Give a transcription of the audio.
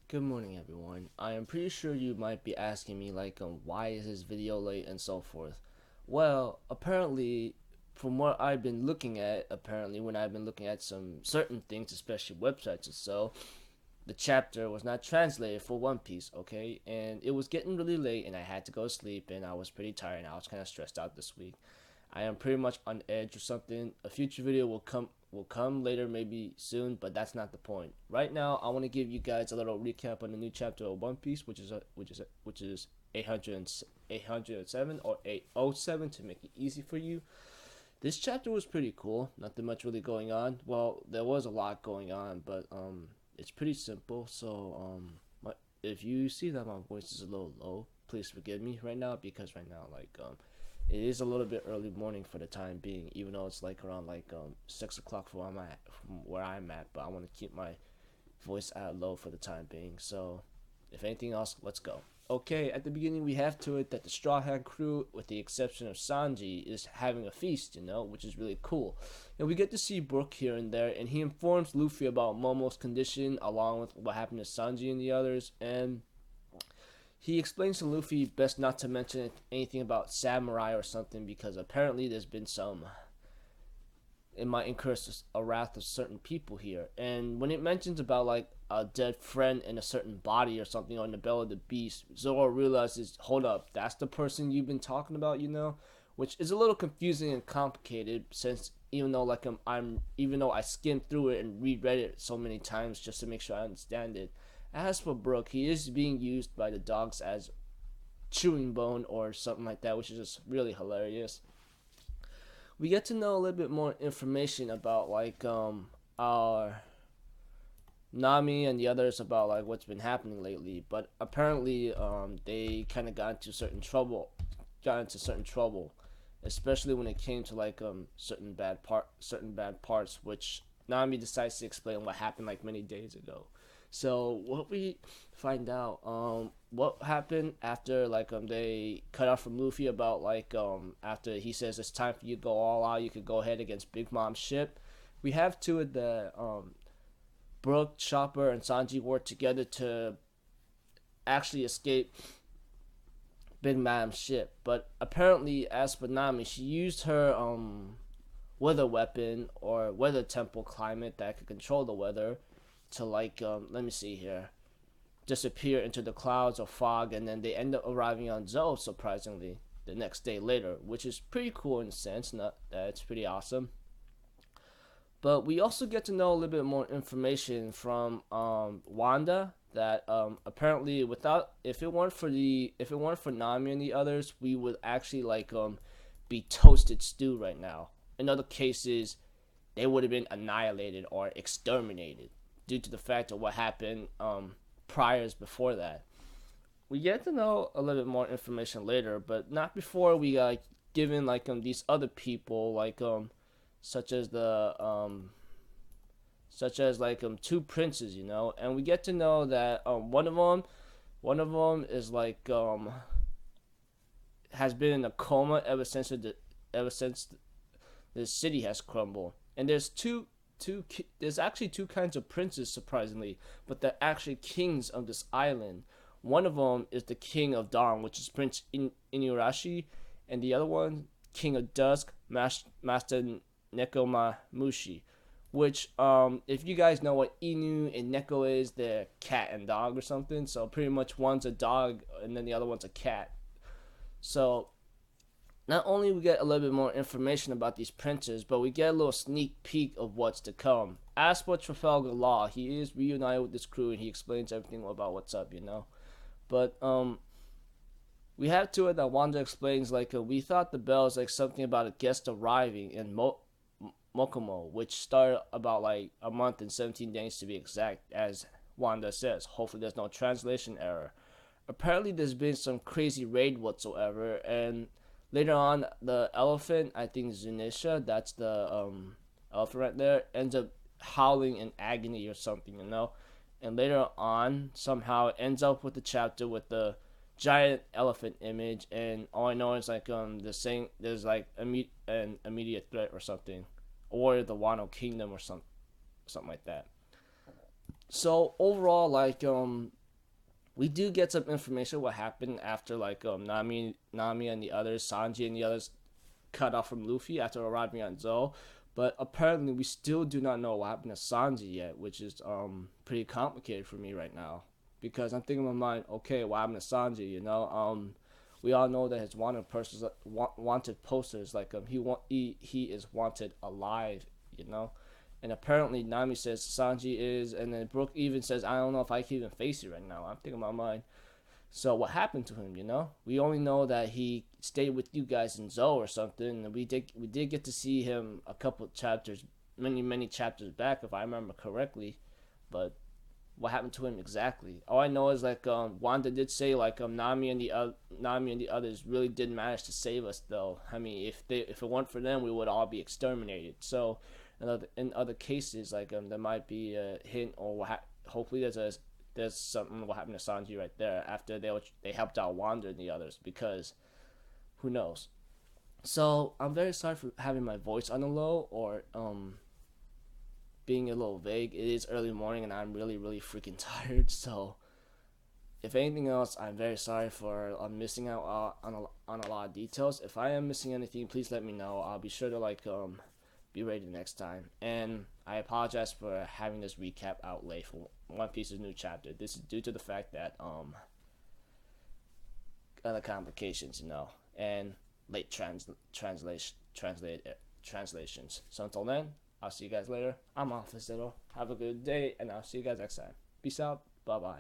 Good morning, everyone. I am pretty sure you might be asking me why is this video late and so forth. Well, apparently, from what I've been looking at, apparently when I've been looking at some certain things, especially websites or so, the chapter was not translated for One Piece, okay? And it was getting really late, and I had to go to sleep, and I was pretty tired, and I was kind of stressed out this week. I am pretty much on edge or something. A future video will come later, maybe soon, but that's not the point. Right now, I want to give you guys a little recap on the new chapter of One Piece, which is 807 or 807 to make it easy for you. This chapter was pretty cool. Nothing much really going on. Well, there was a lot going on, but it's pretty simple. So if you see that my voice is a little low, please forgive me right now because right now it is a little bit early morning for the time being, even though it's around 6 o'clock from where I'm at. But I want to keep my voice at low for the time being. So, if anything else, let's go. Okay, at the beginning we have to it that the Straw Hat crew, with the exception of Sanji, is having a feast, which is really cool. And we get to see Brook here and there, and he informs Luffy about Momo's condition, along with what happened to Sanji and the others, and he explains to Luffy best not to mention anything about samurai or something because apparently there's been some. It might incur a wrath of certain people here. And when it mentions about a dead friend in a certain body or something on the belly of the beast, Zoro realizes, hold up, that's the person you've been talking about, which is a little confusing and complicated since even though even though I skimmed through it and reread it so many times just to make sure I understand it. As for Brook, he is being used by the dogs as chewing bone or something like that, which is just really hilarious. We get to know a little bit more information about our Nami and the others about what's been happening lately, but apparently they kind of got into certain trouble, especially when it came to certain bad parts, which Nami decides to explain what happened many days ago. So what we find out, what happened after they cut off from Luffy about after he says it's time for you to go all out, you could go ahead against Big Mom's ship. We have to it that Brook, Chopper, and Sanji work together to actually escape Big Mom's ship. But apparently, as for Nami, she used her weather weapon or weather temple climate that could control the weather to let me see here, disappear into the clouds or fog, and then they end up arriving on Zou surprisingly the next day later, which is pretty cool in a sense. Not that it's pretty awesome. But we also get to know a little bit more information from Wanda that apparently without if it weren't for Nami and the others, we would actually be toasted stew right now. In other cases, they would have been annihilated or exterminated due to the fact of what happened priors before that. We get to know a little bit more information later, but not before we got given these other people such as two princes, and we get to know that one of them is has been in a coma ever since the city has crumbled, and there's actually two kinds of princes surprisingly, but they're actually kings of this island. One of them is the king of dawn, which is Prince Inuyasha, and the other one, king of dusk, Master Nekomamushi. Which if you guys know what Inu and Neko is, they're cat and dog or something. So pretty much one's a dog and then the other one's a cat. So not only we get a little bit more information about these princes, but we get a little sneak peek of what's to come. As for Trafalgar Law, he is reunited with this crew and he explains everything about what's up, But we have to it that Wanda explains we thought the bell is something about a guest arriving in Mokomo, which started about a month and 17 days to be exact, as Wanda says. Hopefully there's no translation error. Apparently there's been some crazy raid whatsoever, and later on, the elephant, I think Zunisha, that's the elephant right there, ends up howling in agony or something, And later on, somehow it ends up with the chapter with the giant elephant image, and all I know is the saying there's an immediate threat or something, or the Wano Kingdom or something like that. So overall, we do get some information what happened after like Nami and the others, Sanji and the others cut off from Luffy after arriving on Zou. But apparently we still do not know what happened to Sanji yet, which is pretty complicated for me right now. Because I'm thinking in my mind, okay, what happened to Sanji, you know? We all know that his wanted posters like he is wanted alive, you know? And apparently Nami says Sanji is, and then Brook even says, I don't know if I can even face it right now. I'm thinking in my mind. So what happened to him, you know? We only know that he stayed with you guys in Zou or something, and we did get to see him a couple of chapters, many chapters back, if I remember correctly. But what happened to him exactly? All I know is like Wanda did say like Nami and the others really did manage to save us though. I mean, if it weren't for them, we would all be exterminated. So in other cases, like there might be a hint or hopefully there's something what happened to Sanji right there after they helped out Wanda and the others, because who knows. So I'm very sorry for having my voice on the low or being a little vague. It is early morning and I'm really freaking tired. So if anything else, I'm very sorry for missing out on a lot of details. If I am missing anything, please let me know. I'll be sure to like be ready next time. And I apologize for having this recap out late for One Piece's new chapter. This is due to the fact that other complications, you know, and late translations. So until then, I'll see you guys later. I'm off this little. Have a good day, and I'll see you guys next time. Peace out. Bye bye.